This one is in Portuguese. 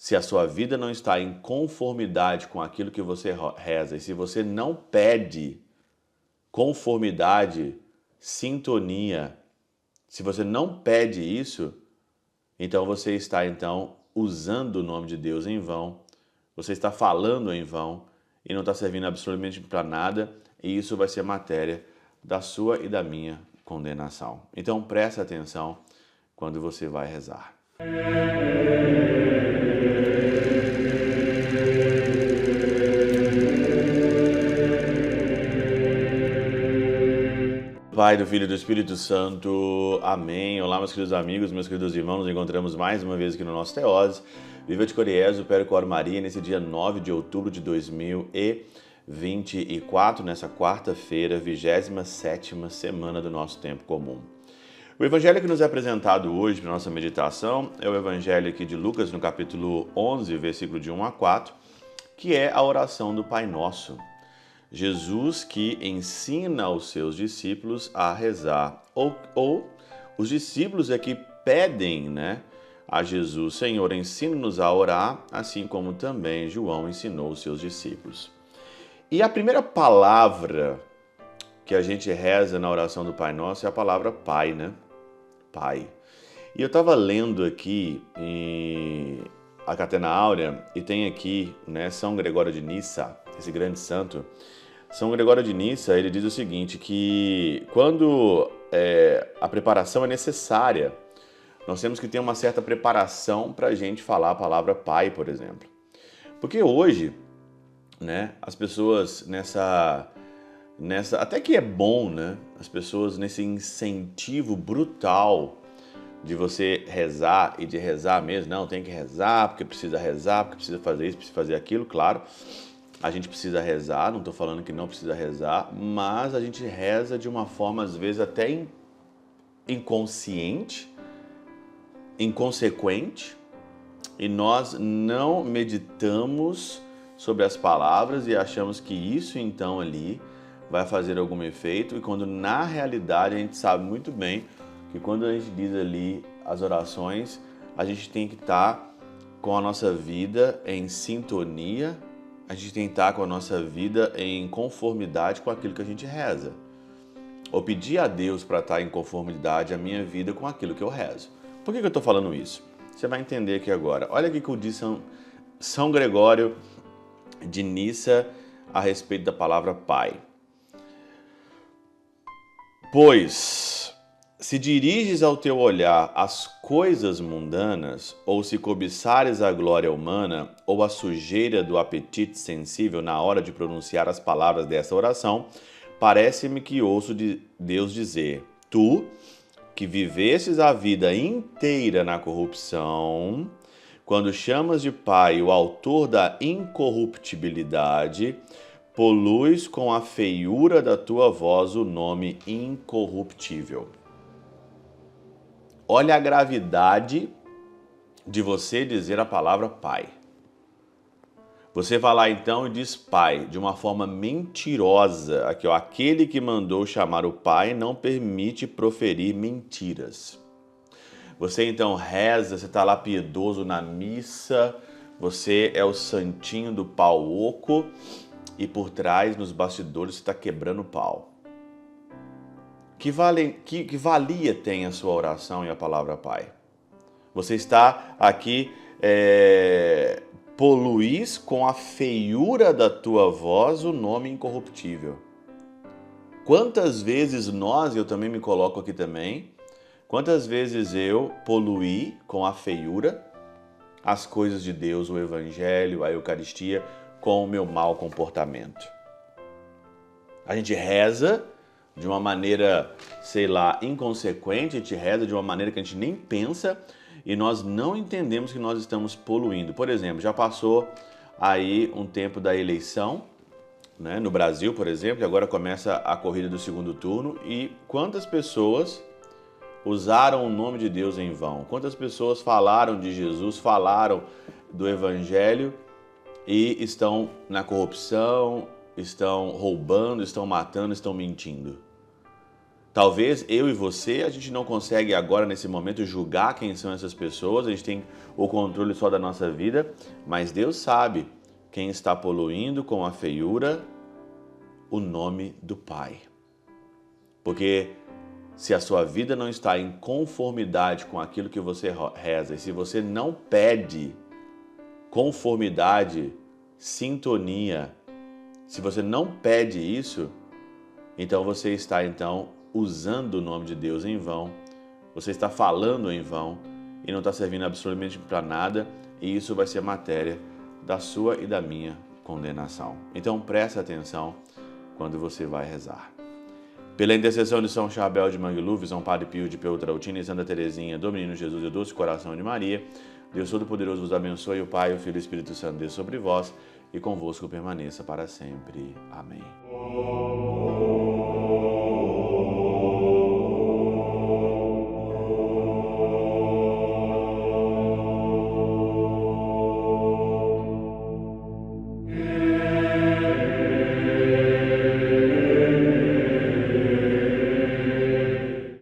se a sua vida não está em conformidade com aquilo que você reza, e se você não pede conformidade, sintonia, se você não pede isso, então você está usando o nome de Deus em vão, você está falando em vão e não está servindo absolutamente para nada, e isso vai ser matéria da sua e da minha condenação. Então presta atenção quando você vai rezar. Pai, do Filho e do Espírito Santo. Amém. Olá, meus queridos amigos, meus queridos irmãos. Nos encontramos mais uma vez aqui no nosso Teose. Viva de Coriésio, Percor Maria, nesse dia 9 de outubro de 2024, nessa quarta-feira, 27ª semana do nosso tempo comum. O evangelho que nos é apresentado hoje para nossa meditação é o evangelho aqui de Lucas, no capítulo 11, versículo de 1 a 4, que é a oração do Pai Nosso. Jesus que ensina aos seus discípulos a rezar, ou os discípulos é que pedem, a Jesus: Senhor, ensina-nos a orar, assim como também João ensinou os seus discípulos. E a primeira palavra que a gente reza na oração do Pai Nosso é a palavra Pai, Pai. E eu estava lendo aqui a Catena Áurea e tem aqui, São Gregório de Nissa, esse grande santo. São Gregório de Nissa, ele diz o seguinte, que quando a preparação é necessária, nós temos que ter uma certa preparação para a gente falar a palavra Pai, por exemplo. Porque hoje, as pessoas nessa até que é bom, as pessoas nesse incentivo brutal de você rezar e de rezar mesmo, não, tem que rezar, porque precisa fazer isso, precisa fazer aquilo, claro. A gente precisa rezar, não estou falando que não precisa rezar, mas a gente reza de uma forma, às vezes, até inconsciente, inconsequente, e nós não meditamos sobre as palavras e achamos que isso, então, ali vai fazer algum efeito, e quando, na realidade, a gente sabe muito bem que quando a gente diz ali as orações, a gente tem que estar com a nossa vida em sintonia, a gente tem que estar com a nossa vida em conformidade com aquilo que a gente reza. Ou pedir a Deus para estar em conformidade a minha vida com aquilo que eu rezo. Por que eu estou falando isso? Você vai entender aqui agora. Olha o que eu disse São Gregório de Nissa a respeito da palavra Pai. Pois, se diriges ao teu olhar as coisas mundanas, ou se cobiçares a glória humana, ou a sujeira do apetite sensível na hora de pronunciar as palavras dessa oração, parece-me que ouço de Deus dizer: tu, que vivestes a vida inteira na corrupção, quando chamas de Pai o autor da incorruptibilidade, poluis com a feiura da tua voz o nome incorruptível. Olha a gravidade de você dizer a palavra Pai. Você vai lá então e diz Pai, de uma forma mentirosa. Aqui, aquele que mandou chamar o Pai não permite proferir mentiras. Você então reza, você está lá piedoso na missa, você é o santinho do pau oco e por trás, nos bastidores, você está quebrando o pau. Que valia tem a sua oração e a palavra Pai? Você está aqui, poluís com a feiura da tua voz o nome incorruptível. Quantas vezes eu também me coloco aqui também, quantas vezes eu poluí com a feiura as coisas de Deus, o Evangelho, a Eucaristia, com o meu mau comportamento? A gente reza de uma maneira, inconsequente, a gente reza de uma maneira que a gente nem pensa e nós não entendemos que nós estamos poluindo. Por exemplo, já passou aí um tempo da eleição, no Brasil, por exemplo, e agora começa a corrida do segundo turno, e quantas pessoas usaram o nome de Deus em vão? Quantas pessoas falaram de Jesus, falaram do Evangelho e estão na corrupção, estão roubando, estão matando, estão mentindo? Talvez eu e você, a gente não consegue agora, nesse momento, julgar quem são essas pessoas, a gente tem o controle só da nossa vida, mas Deus sabe quem está poluindo com a feiura o nome do Pai. Porque se a sua vida não está em conformidade com aquilo que você reza, e se você não pede conformidade, sintonia, se você não pede isso, então você está usando o nome de Deus em vão, você está falando em vão e não está servindo absolutamente para nada, e isso vai ser matéria da sua e da minha condenação. Então preste atenção quando você vai rezar. Pela intercessão de São Chabel de Mangluf, São Padre Pio de Peltrautina e Santa Teresinha do Menino Jesus e do Doce Coração de Maria, Deus Todo-Poderoso vos abençoe, o Pai, o Filho e o Espírito Santo desça sobre vós e convosco permaneça para sempre. Amém.